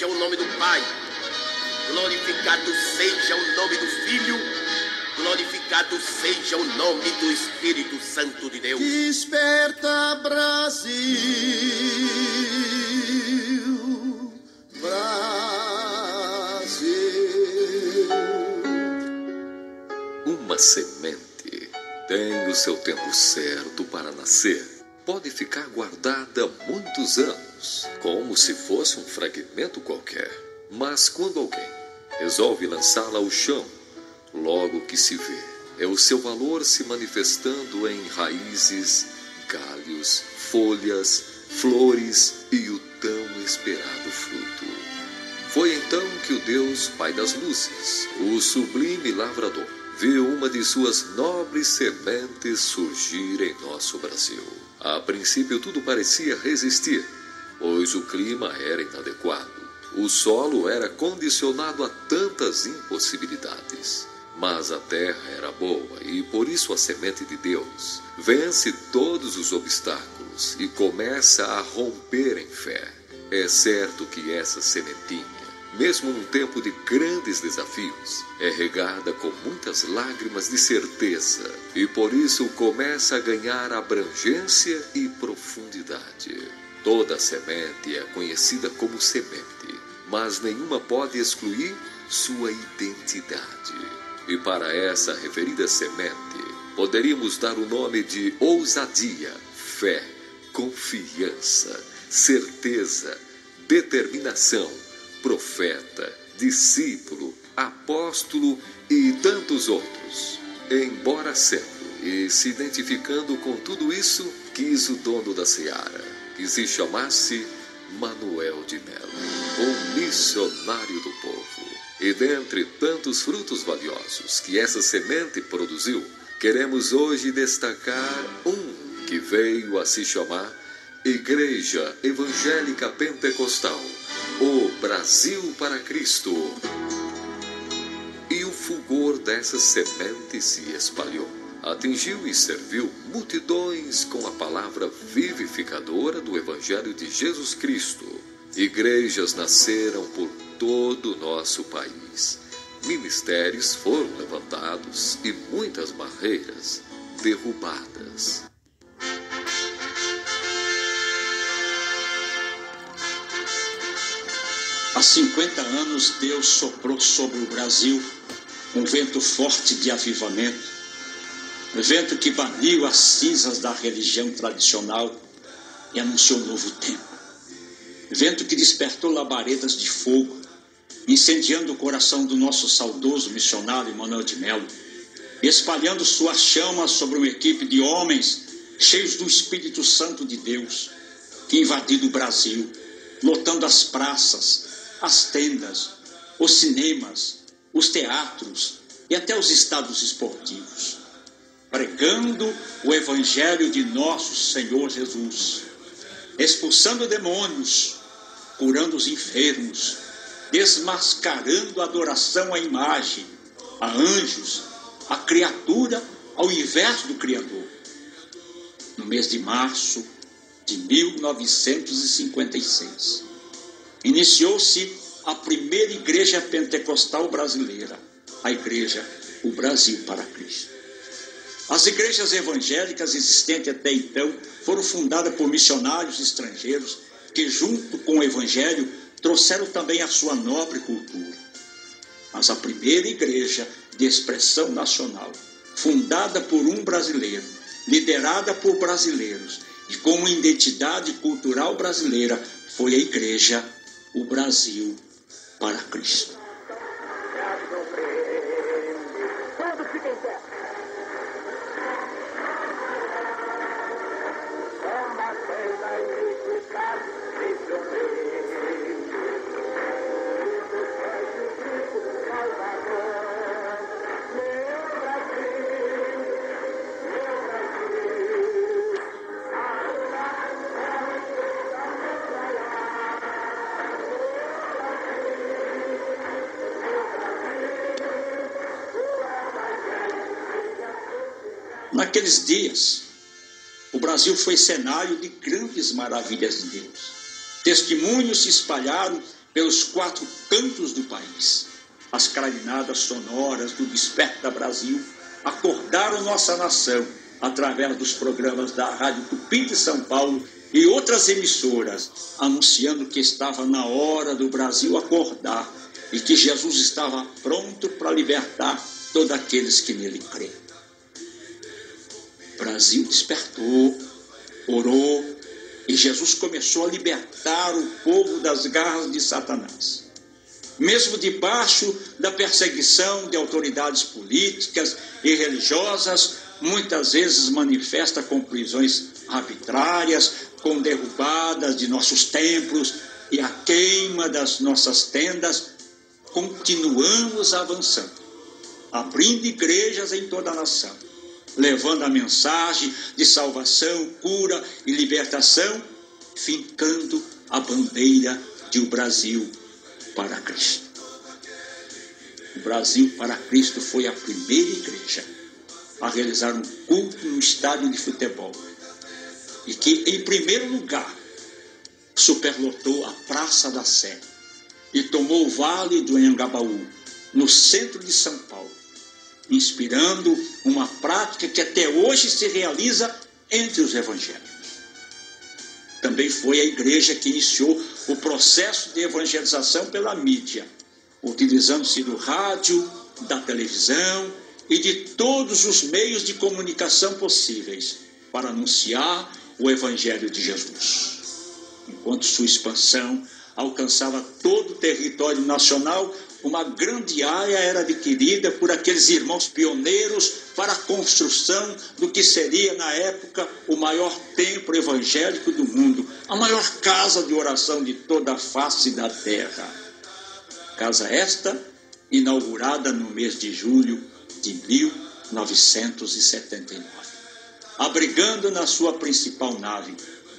seja o nome do Pai, glorificado seja o nome do Filho, glorificado seja o nome do Espírito Santo de Deus. Desperta, Brasil, Brasil. Uma semente tem o seu tempo certo para nascer. Pode ficar guardada muitos anos, como se fosse um fragmento qualquer. Mas quando alguém resolve lançá-la ao chão, logo que se vê, é o seu valor se manifestando em raízes, galhos, folhas, flores e o tão esperado fruto. Foi então que o Deus Pai das Luzes, o sublime lavrador, viu uma de suas nobres sementes surgir em nosso Brasil. A princípio tudo parecia resistir, pois o clima era inadequado. O solo era condicionado a tantas impossibilidades. Mas a terra era boa e por isso a semente de Deus vence todos os obstáculos e começa a romper em fé. É certo que essa sementinha, mesmo num tempo de grandes desafios, é regada com muitas lágrimas de certeza e por isso começa a ganhar abrangência e profundidade. Toda semente é conhecida como semente, mas nenhuma pode excluir sua identidade. E para essa referida semente, poderíamos dar o nome de ousadia, fé, confiança, certeza, determinação, profeta, discípulo, apóstolo e tantos outros. Embora sendo e se identificando com tudo isso, quis o dono da seara que se chamasse Manuel de Melo, o missionário do povo. E dentre tantos frutos valiosos que essa semente produziu, queremos hoje destacar um que veio a se chamar Igreja Evangélica Pentecostal, o Brasil para Cristo. E o fulgor dessa semente se espalhou, atingiu e serviu multidões com a palavra vivificadora do Evangelho de Jesus Cristo. Igrejas nasceram por todo o nosso país. Ministérios foram levantados e muitas barreiras derrubadas. Há 50 anos, Deus soprou sobre o Brasil um vento forte de avivamento, um vento que baniu as cinzas da religião tradicional e anunciou um novo tempo. Vento que despertou labaredas de fogo, incendiando o coração do nosso saudoso missionário Manuel de Melo, espalhando suas chamas sobre uma equipe de homens cheios do Espírito Santo de Deus, que invadiram o Brasil, lotando as praças, as tendas, os cinemas, os teatros e até os estádios esportivos, pregando o Evangelho de nosso Senhor Jesus, expulsando demônios, curando os enfermos, desmascarando a adoração à imagem, a anjos, a criatura ao invés do Criador. No mês de março de 1956, iniciou-se a primeira igreja pentecostal brasileira, a Igreja O Brasil para Cristo. As igrejas evangélicas existentes até então foram fundadas por missionários estrangeiros que, junto com o Evangelho, trouxeram também a sua nobre cultura. Mas a primeira igreja de expressão nacional, fundada por um brasileiro, liderada por brasileiros e com uma identidade cultural brasileira, foi a Igreja O Brasil para Cristo. Naqueles dias, o Brasil foi cenário de grandes maravilhas de Deus. Testemunhos se espalharam pelos 4 cantos do país. As clarinadas sonoras do Desperta Brasil acordaram nossa nação através dos programas da Rádio Tupi de São Paulo e outras emissoras, anunciando que estava na hora do Brasil acordar e que Jesus estava pronto para libertar todos aqueles que nele creem. O Brasil despertou, orou, e Jesus começou a libertar o povo das garras de Satanás. Mesmo debaixo da perseguição de autoridades políticas e religiosas, muitas vezes manifesta com prisões arbitrárias, com derrubadas de nossos templos e a queima das nossas tendas, continuamos avançando, abrindo igrejas em toda a nação, levando a mensagem de salvação, cura e libertação, fincando a bandeira de o Brasil para Cristo. O Brasil para Cristo foi a primeira igreja a realizar um culto no estádio de futebol e que, em primeiro lugar, superlotou a Praça da Sé e tomou o Vale do Anhangabaú, no centro de São Paulo, inspirando uma prática que até hoje se realiza entre os evangélicos. Também foi a igreja que iniciou o processo de evangelização pela mídia, utilizando-se do rádio, da televisão e de todos os meios de comunicação possíveis para anunciar o Evangelho de Jesus. Enquanto sua expansão alcançava todo o território nacional, uma grande área era adquirida por aqueles irmãos pioneiros para a construção do que seria, na época, o maior templo evangélico do mundo, a maior casa de oração de toda a face da terra. Casa esta, inaugurada no mês de julho de 1979, abrigando na sua principal nave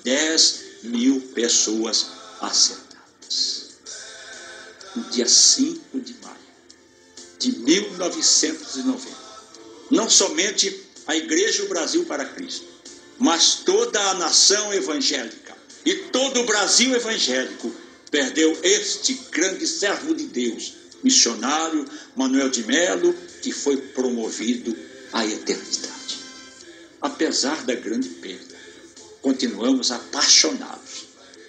10.000 pessoas assentadas. No dia 5 de maio de 1990, não somente a Igreja do Brasil para Cristo, mas toda a nação evangélica e todo o Brasil evangélico perdeu este grande servo de Deus, missionário Manuel de Melo, que foi promovido à eternidade. Apesar da grande perda, continuamos apaixonados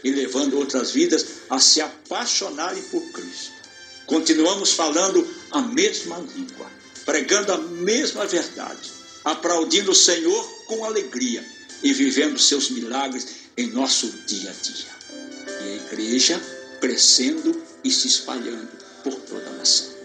e levando outras vidas a se apaixonarem por Cristo. Continuamos falando a mesma língua, pregando a mesma verdade, aplaudindo o Senhor com alegria e vivendo seus milagres em nosso dia a dia. E a igreja crescendo e se espalhando por toda a nação.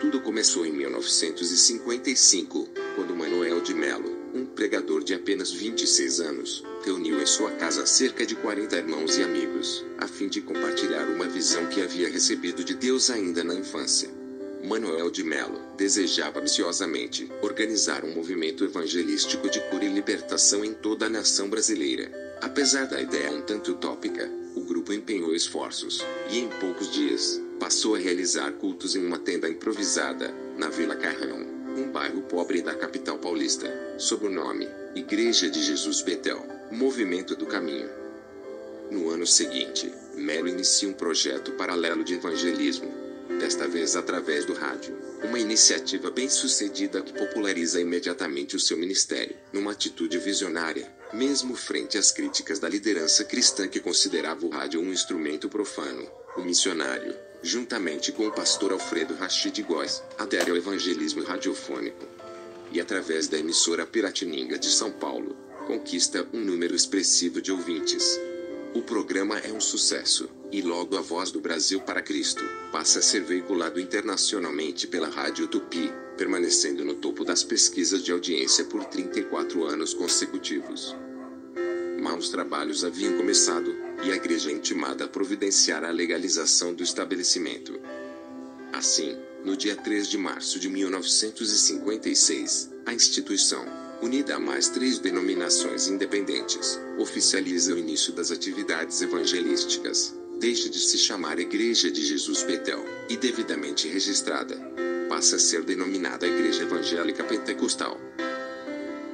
Tudo começou em 1955, quando Manuel de Melo, um pregador de apenas 26 anos, reuniu em sua casa cerca de 40 irmãos e amigos, a fim de compartilhar uma visão que havia recebido de Deus ainda na infância. Manuel de Melo desejava ambiciosamente organizar um movimento evangelístico de cura e libertação em toda a nação brasileira. Apesar da ideia um tanto utópica, o grupo empenhou esforços, e em poucos dias, passou a realizar cultos em uma tenda improvisada, na Vila Carrão, um bairro pobre da capital paulista, sob o nome Igreja de Jesus Betel, Movimento do Caminho. No ano seguinte, Melo inicia um projeto paralelo de evangelismo, desta vez através do rádio, uma iniciativa bem-sucedida que populariza imediatamente o seu ministério, numa atitude visionária, mesmo frente às críticas da liderança cristã que considerava o rádio um instrumento profano. O missionário, juntamente com o pastor Alfredo Rachid Góes, adere ao evangelismo radiofônico. E através da emissora Piratininga de São Paulo, conquista um número expressivo de ouvintes. O programa é um sucesso, e logo a Voz do Brasil para Cristo passa a ser veiculado internacionalmente pela Rádio Tupi, permanecendo no topo das pesquisas de audiência por 34 anos consecutivos. Maus trabalhos haviam começado, e a igreja intimada a providenciar a legalização do estabelecimento. Assim, no dia 3 de março de 1956, a instituição, unida a mais 3 denominações independentes, oficializa o início das atividades evangelísticas. deixa de se chamar Igreja de Jesus Betel, e devidamente registrada, passa a ser denominada Igreja Evangélica Pentecostal.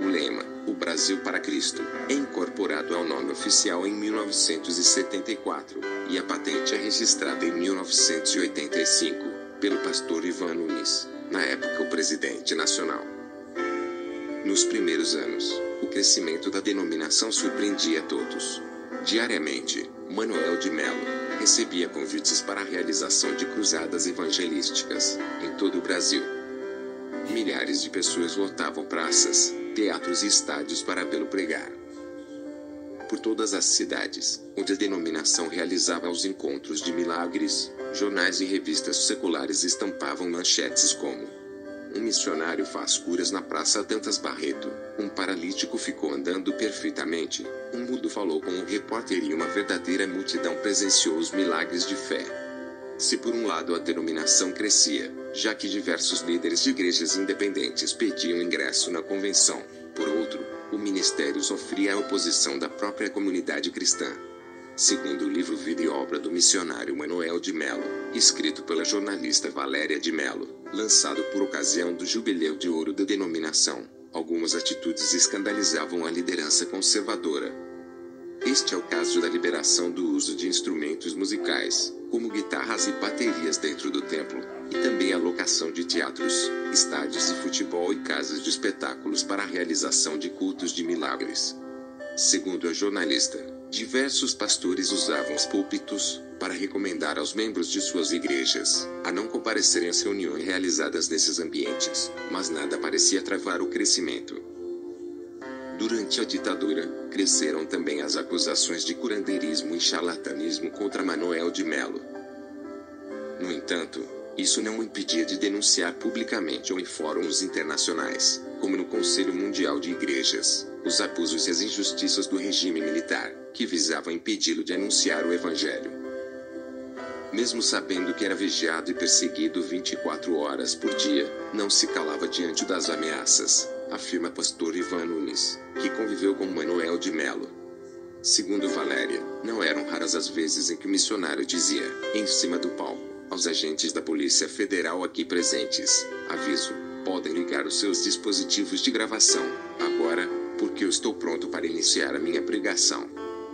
O lema, O Brasil para Cristo, é incorporado ao nome oficial em 1974, e a patente é registrada em 1985, pelo pastor Ivan Nunes, na época o presidente nacional. Nos primeiros anos, o crescimento da denominação surpreendia a todos. Diariamente, Manoel de Melo recebia convites para a realização de cruzadas evangelísticas em todo o Brasil. Milhares de pessoas lotavam praças, teatros e estádios para vê-lo pregar. Por todas as cidades, onde a denominação realizava os encontros de milagres, jornais e revistas seculares estampavam manchetes como: um missionário faz curas na Praça Dantas Barreto, um paralítico ficou andando perfeitamente, um mudo falou com um repórter e uma verdadeira multidão presenciou os milagres de fé. Se por um lado a denominação crescia, já que diversos líderes de igrejas independentes pediam ingresso na convenção, por outro, o ministério sofria a oposição da própria comunidade cristã. Segundo o livro Vida e Obra do missionário Manoel de Melo, escrito pela jornalista Valéria de Melo, lançado por ocasião do Jubileu de Ouro da denominação, algumas atitudes escandalizavam a liderança conservadora. Este é o caso da liberação do uso de instrumentos musicais, como guitarras e baterias dentro do templo, e também a locação de teatros, estádios de futebol e casas de espetáculos para a realização de cultos de milagres. Segundo a jornalista, diversos pastores usavam os púlpitos para recomendar aos membros de suas igrejas a não comparecerem às reuniões realizadas nesses ambientes, mas nada parecia travar o crescimento. Durante a ditadura, cresceram também as acusações de curandeirismo e charlatanismo contra Manoel de Melo. No entanto, isso não o impedia de denunciar publicamente ou em fóruns internacionais, como no Conselho Mundial de Igrejas, os abusos e as injustiças do regime militar, que visava impedi-lo de anunciar o Evangelho. Mesmo sabendo que era vigiado e perseguido 24 horas por dia, não se calava diante das ameaças, afirma pastor Ivan Nunes, que conviveu com Manoel de Melo. Segundo Valéria, não eram raras as vezes em que o missionário dizia, em cima do palco, aos agentes da Polícia Federal aqui presentes: aviso, podem ligar os seus dispositivos de gravação, agora, porque eu estou pronto para iniciar a minha pregação.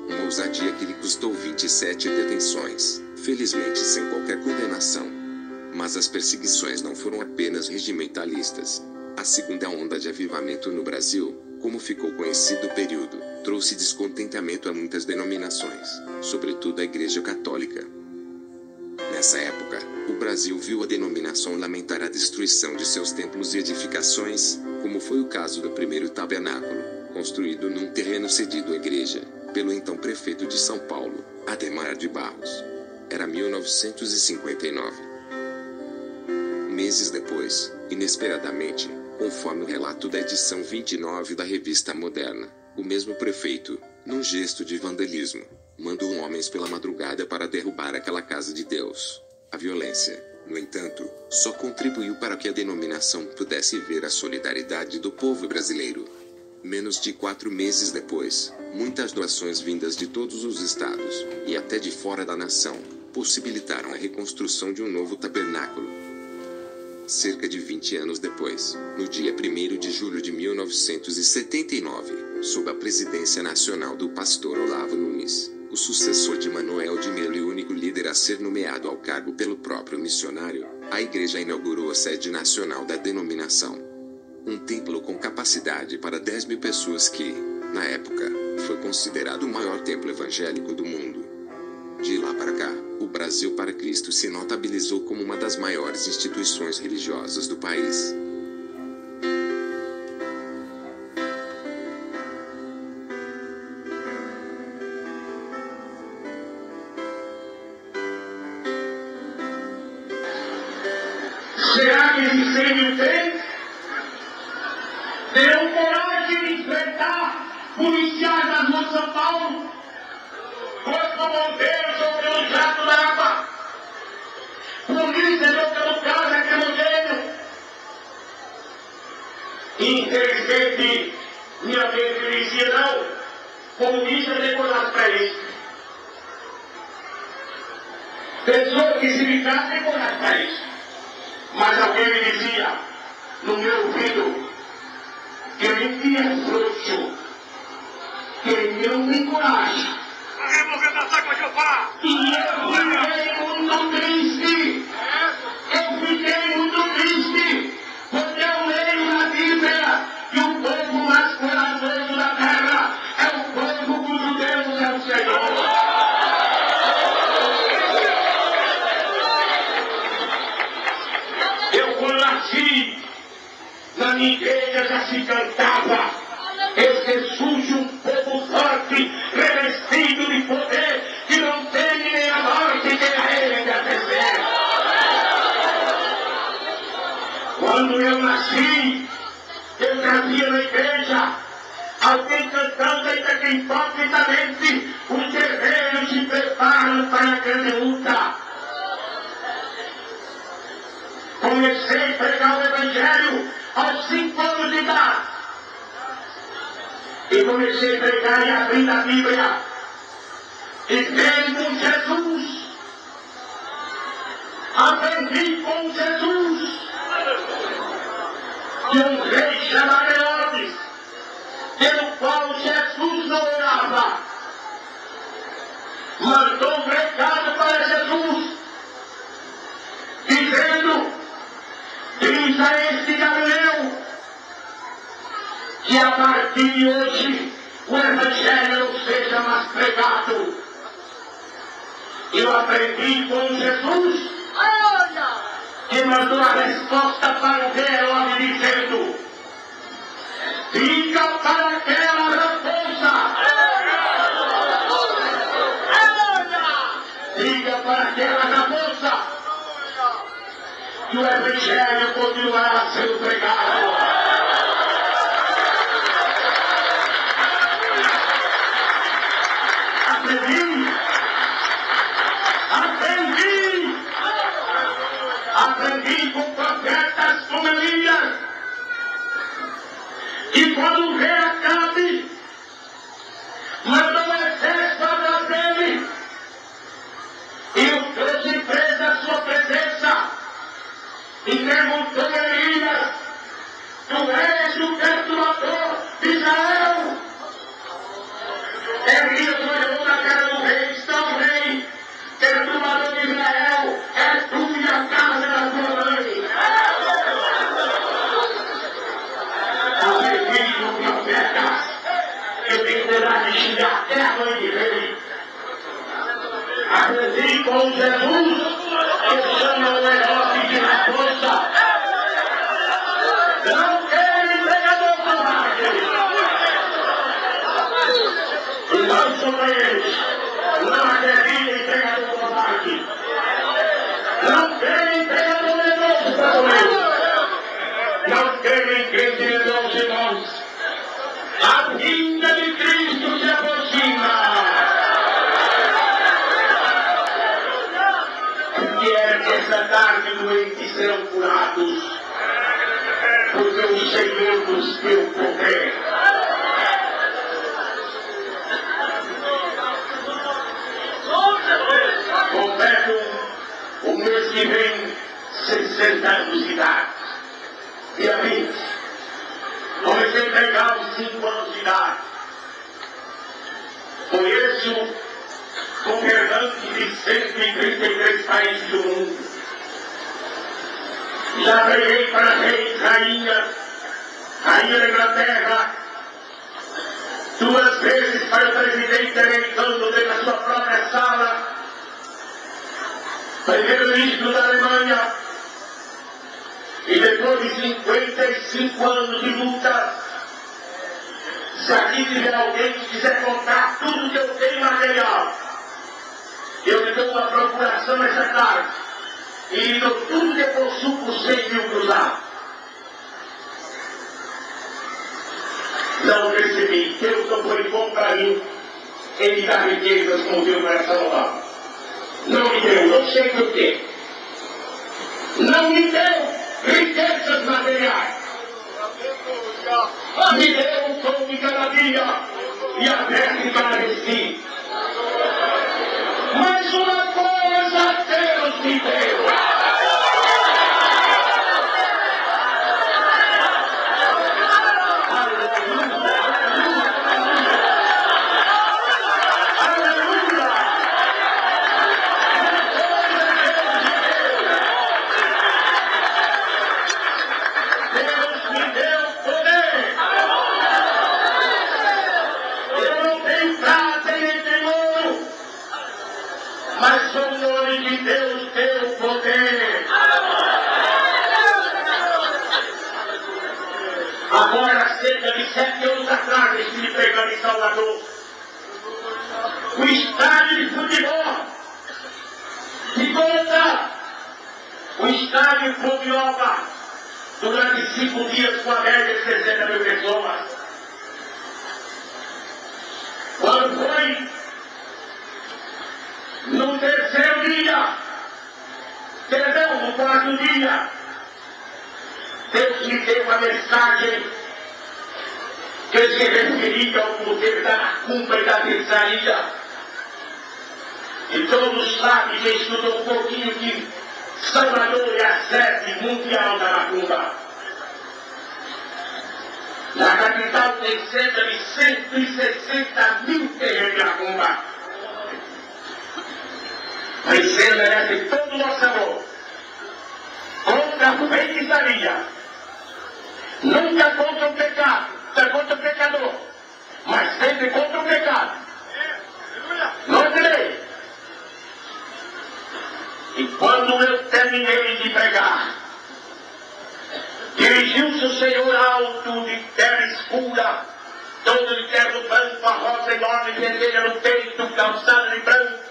Uma ousadia que lhe custou 27 detenções, felizmente sem qualquer condenação. Mas as perseguições não foram apenas regimentalistas. A segunda onda de avivamento no Brasil, como ficou conhecido o período, trouxe descontentamento a muitas denominações, sobretudo a Igreja Católica. Nessa época, o Brasil viu a denominação lamentar a destruição de seus templos e edificações, como foi o caso do primeiro tabernáculo, construído num terreno cedido à igreja, pelo então prefeito de São Paulo, Ademar de Barros. Era 1959. Meses depois, inesperadamente, conforme o relato da edição 29 da Revista Moderna, o mesmo prefeito, num gesto de vandalismo, mandou homens pela madrugada para derrubar aquela casa de Deus. A violência, no entanto, só contribuiu para que a denominação pudesse ver a solidariedade do povo brasileiro. Menos de 4 meses depois, muitas doações vindas de todos os estados, e até de fora da nação, possibilitaram a reconstrução de um novo tabernáculo. Cerca de 20 anos depois, no dia 1º de julho de 1979, sob a presidência nacional do pastor Olavo Nunes, o sucessor de Manoel de Melo e o único líder a ser nomeado ao cargo pelo próprio missionário, a igreja inaugurou a sede nacional da denominação. Um templo com capacidade para 10.000 pessoas que, na época, foi considerado o maior templo evangélico do mundo. De lá para cá, o Brasil para Cristo se notabilizou como uma das maiores instituições religiosas do país. Será que esse sênior tem? Terão coragem de enfrentar policiais na rua de São Paulo? Corpo bombeiros ou pelo jato d'água? Polícia ou pelo carro lacrimogêneo? Infelizmente, minha vez polícia não. Comunista tem coragem para isso. Pessoas que se ligassem com as pés. Mas alguém me dizia no meu ouvido que ele é frouxo, que ele não tem coragem. E eu fiquei muito triste. Eu fiquei muito triste, porque eu leio na Bíblia que o povo mais corajoso da terra é o povo cujo Deus é o Senhor. Eu, quando nasci, na minha igreja já se cantava: esse surge um povo forte, revestido de poder, que não teme nem a morte que a ele pertencer. Quando eu nasci, eu trazia na igreja alguém cantando hipocritamente: os guerreiros se preparam para a grande luta. Comecei a pregar o Evangelho aos 5 anos de idade. E comecei a pregar e abrir a Bíblia. E vendo Jesus, aprendi com Jesus, de um rei chamado Herodes, pelo qual Jesus não orava. Mandou um recado para Jesus, dizendo: diz a este Galileu que a partir de hoje o Evangelho não seja mais pregado. Eu aprendi com Jesus, que mandou a resposta para o Herodes dizendo: diga para aquela raposa, diga para aquela raposa que o Evangelho continuará sendo pregado. Aprendi com profetas como Elias. E quando o rei Acabe mandou o exército atrás dele e o trouxe preso à sua presença e perguntou a Elias: tu és o perturbador de Israel? Elias olhou na cara do rei: então, rei, perturbador de Israel é tu e a casa da tua mãe. Aprendi com o profeta, eu tenho coragem de xingar até a mãe de rei. Aprendi com Jesus, que chama o Herodes de raposa. Não quero pregador covarde. E não sou eles. Não acreditem em pregador covarde. Não querem pregador medroso para comer. Não querem crente medroso, irmãos. A vinda de Cristo se aproxima. Que é que esta tarde doentes serão curados, porque o Senhor nos deu poder. Completo o mês que vem 60 anos de idade. Dia 20. Comecei a pregar aos 5 anos de idade. Conheço governantes de 133 países do mundo. Já preguei para reis, rainha da Inglaterra, 2 vezes para o presidente americano dentro da sua própria sala, primeiro-ministro da Alemanha, e depois de 55 anos de luta, se aqui tiver alguém que quiser contar tudo que eu tenho material, eu lhe dou uma procuração essa tarde e lhe dou tudo que eu possuo por 100 mil cruzados. Não percebi, Deus não foi bom para mim em me dar riquezas como deu para Salomão. Não me deu, não sei por quê. Não me deu riquezas materiais. Me deu o pão de cada dia e a terra de cada vestido. Mas uma coisa tem de Deus. Mas o nome de Deus tem o poder. Agora, cerca de 7 anos atrás, eu estive pregando em Salvador. O estádio de futebol de conta. O estádio Pobioba, durante 5 dias, com a média de 60 mil pessoas. Quando foi no terceiro dia, perdão, no quarto dia, Deus me deu uma mensagem que se referia ao poder da macumba e da feitiçaria. E todos sabem que estudou um pouquinho que Salvador é a sede mundial da macumba. Na capital tem cerca de 160 mil terreiros de macumba. Mas ele merece todo o nosso amor contra a feitiçaria, nunca contra o pecado, contra o pecador, mas sempre contra o pecado. Não direi. E quando eu terminei de pregar, dirigiu-se o Senhor alto de terra escura, todo de terno branco, a rosa enorme vermelha no peito, calçada de branco.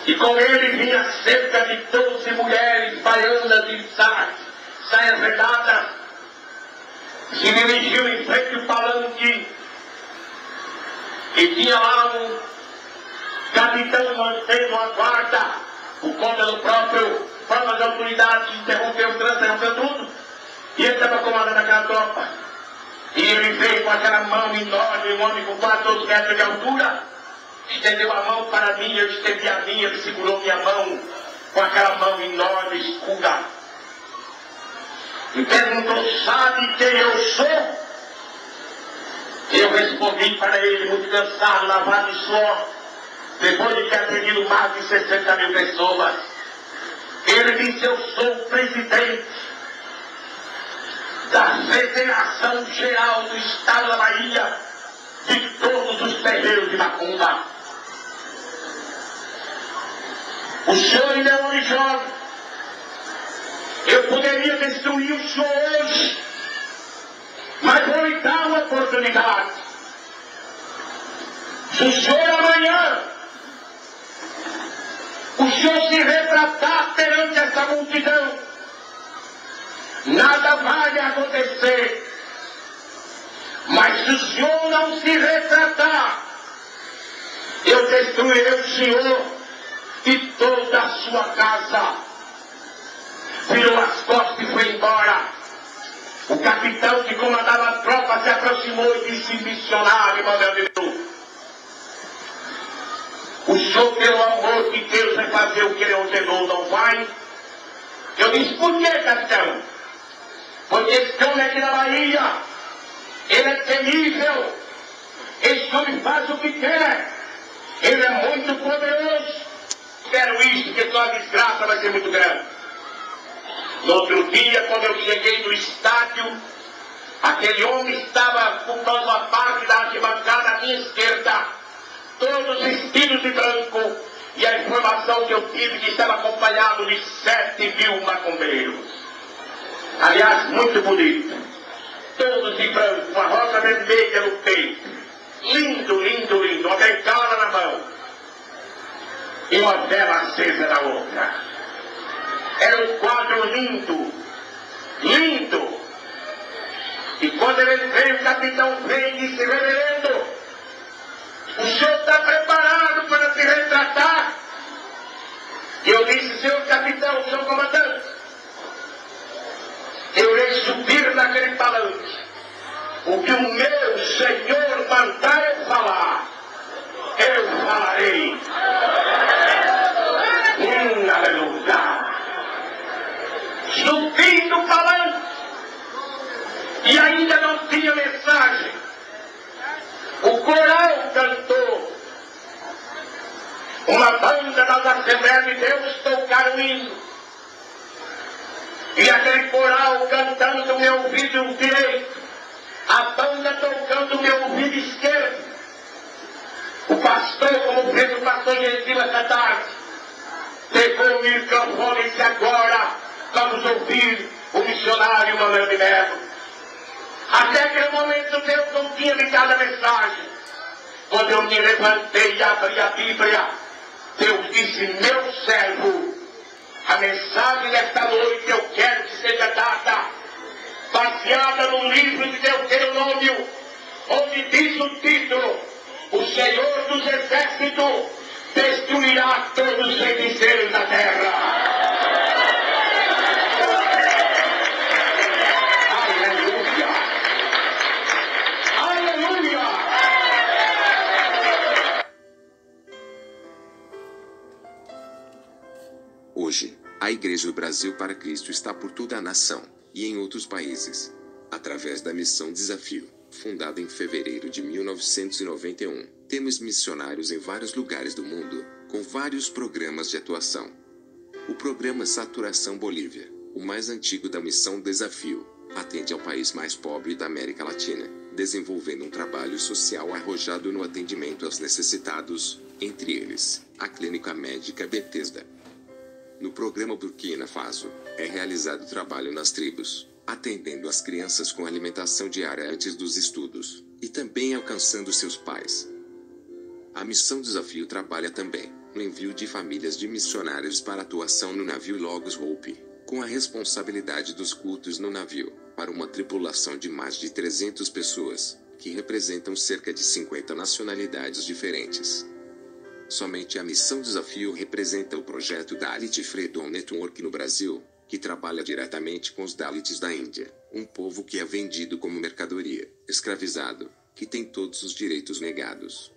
E com ele vinha cerca de 12 mulheres baianas de saias regadas. Se dirigiu em frente ao palanque e tinha lá um capitão mantendo a guarda por conta do próprio forma de autoridade que interrompeu o trânsito, interrompeu tudo. E ele estava comandando aquela tropa. E ele veio com aquela mão enorme, um homem com 14 metros de altura. Estendeu a mão para mim, eu estendi a minha, ele segurou minha mão com aquela mão enorme, escura. E perguntou, sabe quem eu sou? Eu respondi para ele, muito cansado, lavado de suor, depois de ter atendido mais de 60 mil pessoas. Ele disse, eu sou o presidente da Federação Geral do Estado da Bahia de todos os terreiros de macumba. O senhor ainda é um jovem. Eu poderia destruir o senhor hoje, mas vou lhe dar uma oportunidade. Se o senhor amanhã, o senhor se retratar perante essa multidão, nada vai acontecer. Mas se o senhor não se retratar, eu destruirei o senhor e toda a sua casa. Virou as costas e foi embora. O capitão que comandava a tropa se aproximou e disse, missionário, meu Deus, o senhor, pelo amor de Deus, vai fazer o que ele ordenou, não vai? Eu disse, por que, capitão? Porque esse homem aqui na Bahia, ele é temível, esse homem faz o que quer, ele é muito poderoso. Quero isso, porque só a desgraça vai ser muito grande. No outro dia, quando eu cheguei no estádio, aquele homem estava ocupando a parte da arquibancada à minha esquerda, todos vestidos de branco, e a informação que eu tive que estava acompanhado de 7.000 macumbeiros. Aliás, muito bonito. Todos de branco, uma rosa vermelha no peito. Lindo, lindo, lindo. Uma bengala na mão. E uma vela acesa na outra. Era um quadro lindo. Lindo. E quando ele veio, o capitão veio e disse, reverendo, o senhor está preparado para se retratar? E eu disse, senhor capitão, senhor comandante, eu irei subir naquele palanque. O que o meu Senhor mandar eu falar, eu falarei. Aleluia. Subindo falando. E ainda não tinha mensagem. O coral cantou. Uma banda das Assembleias de Deus tocaram hino. E aquele coral cantando no meu ouvido direito. A banda tocando no meu ouvido esquerdo. O pastor, como fez o pastor Gentil essa tarde, pegou o microfone e disse: agora vamos ouvir o missionário Manuel de Melo. Até aquele momento Deus não tinha me dado a mensagem. Quando eu me levantei e abri a Bíblia, Deus disse: meu servo, a mensagem desta noite eu quero que seja dada baseada no livro de Deuteronômio, onde diz o título: o Senhor dos Exércitos destruirá todos os feiticeiros da terra. Aleluia! Aleluia! Hoje, a Igreja do Brasil para Cristo está por toda a nação e em outros países, através da Missão Desafio, fundada em fevereiro de 1991. Temos missionários em vários lugares do mundo, com vários programas de atuação. O programa Saturação Bolívia, o mais antigo da Missão Desafio, atende ao país mais pobre da América Latina, desenvolvendo um trabalho social arrojado no atendimento aos necessitados, entre eles, a Clínica Médica Bethesda. No programa Burkina Faso, é realizado trabalho nas tribos, atendendo as crianças com alimentação diária antes dos estudos, e também alcançando seus pais. A Missão Desafio trabalha também no envio de famílias de missionários para atuação no navio Logos Hope, com a responsabilidade dos cultos no navio, para uma tripulação de mais de 300 pessoas, que representam cerca de 50 nacionalidades diferentes. Somente a Missão Desafio representa o projeto Dalit Freedom Network no Brasil, que trabalha diretamente com os Dalits da Índia, um povo que é vendido como mercadoria, escravizado, que tem todos os direitos negados.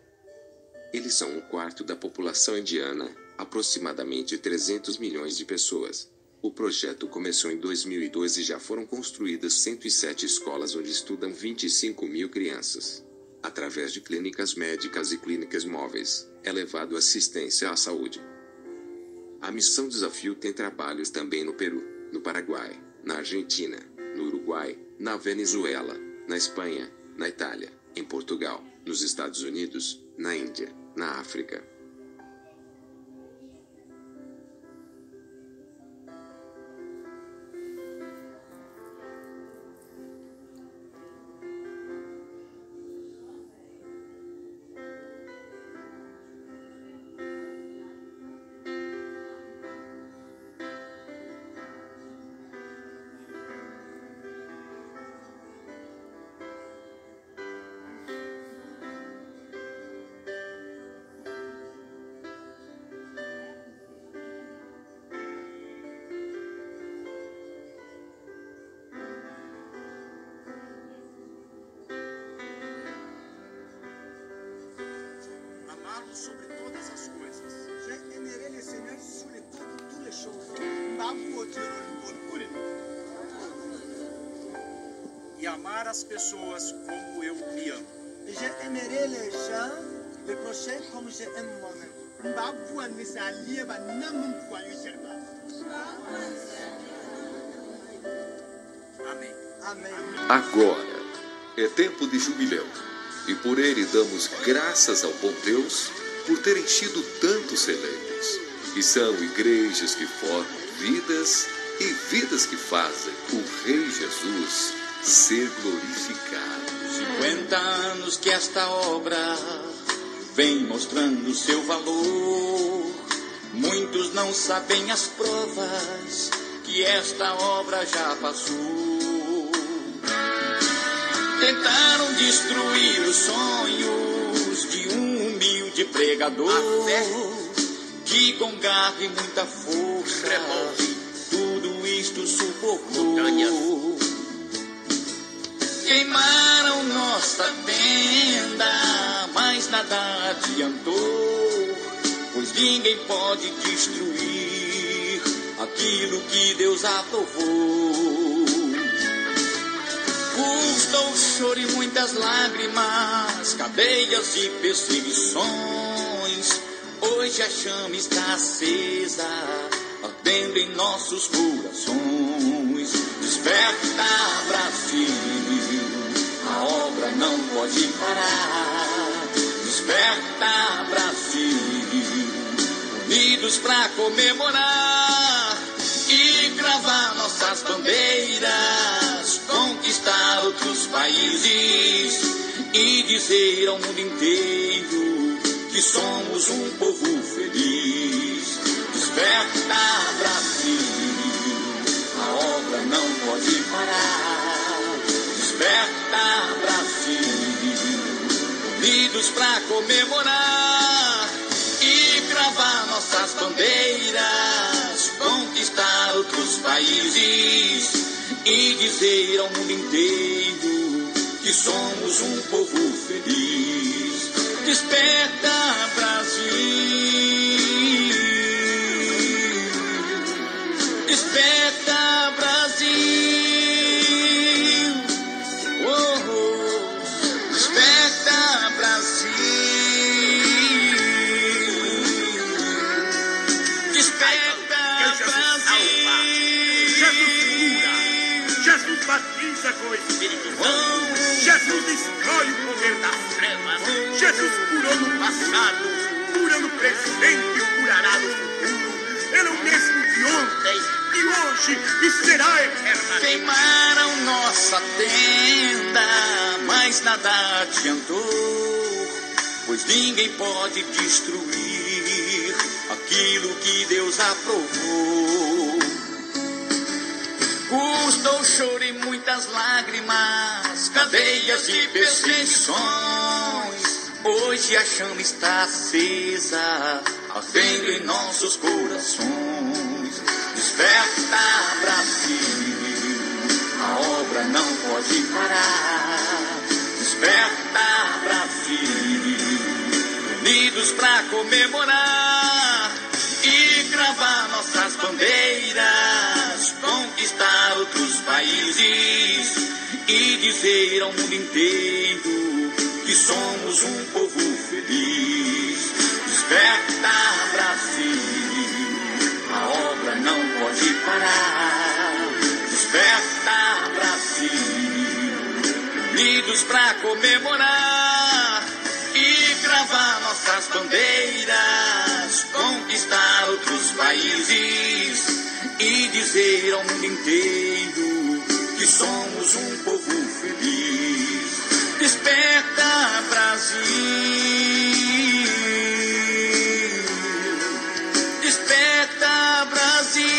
Eles são um quarto da população indiana, aproximadamente 300 milhões de pessoas. O projeto começou em 2002 e já foram construídas 107 escolas onde estudam 25 mil crianças. Através de clínicas médicas e clínicas móveis, é levado assistência à saúde. A Missão Desafio tem trabalhos também no Peru, no Paraguai, na Argentina, no Uruguai, na Venezuela, na Espanha, na Itália, em Portugal, nos Estados Unidos, na Índia, na África. Sobre todas as coisas. E amar as pessoas como eu me amo. Amém. Amém. Agora é tempo de jubileu. E por ele damos graças ao bom Deus por ter enchido tantos eleitos. E são igrejas que formam vidas e vidas que fazem o Rei Jesus ser glorificado. 50 anos que esta obra vem mostrando seu valor. Muitos não sabem as provas que esta obra já passou. Tentaram destruir os sonhos de um humilde pregador que com garra e muita força tudo isto sufocou. Queimaram nossa tenda, mas nada adiantou, pois ninguém pode destruir aquilo que Deus aprovou. Custou choro e muitas lágrimas, cadeias e perseguições. Hoje a chama está acesa, ardendo em nossos corações. Desperta, Brasil, a obra não pode parar. Desperta, Brasil, unidos pra comemorar e cravar nossas bandeiras, conquistar outros países e dizer ao mundo inteiro que somos um povo feliz. Desperta, Brasil, a obra não pode parar. Desperta, Brasil, unidos pra comemorar e cravar nossas bandeiras, conquistar outros países e dizer ao mundo inteiro que somos um povo feliz. Desperta, Brasil, desperta, Brasil, oh, oh. Desperta, Brasil, desperta, Brasil. Jesus cura, Jesus batiza com o Espírito Santo, Jesus destrói o poder das trevas, Jesus curou no passado, cura no presente e curará no futuro. Ele é o mesmo de ontem, de hoje e será eternamente. Queimaram nossa tenda, mas nada adiantou, pois ninguém pode destruir aquilo que Deus aprovou. Custou choro e muitas lágrimas, cadeias e perseguições. Hoje a chama está acesa, ardendo em nossos corações. Desperta, Brasil, a obra não pode parar. Desperta, Brasil, unidos pra comemorar e cravar nossas bandeiras, conquistar outros países e dizer ao mundo inteiro que somos um povo feliz. Desperta, Brasil, a obra não pode parar. Desperta, Brasil, unidos pra comemorar e cravar nossas bandeiras, conquistar outros países e dizer ao mundo inteiro que somos um povo feliz. Desperta, Brasil, desperta, Brasil.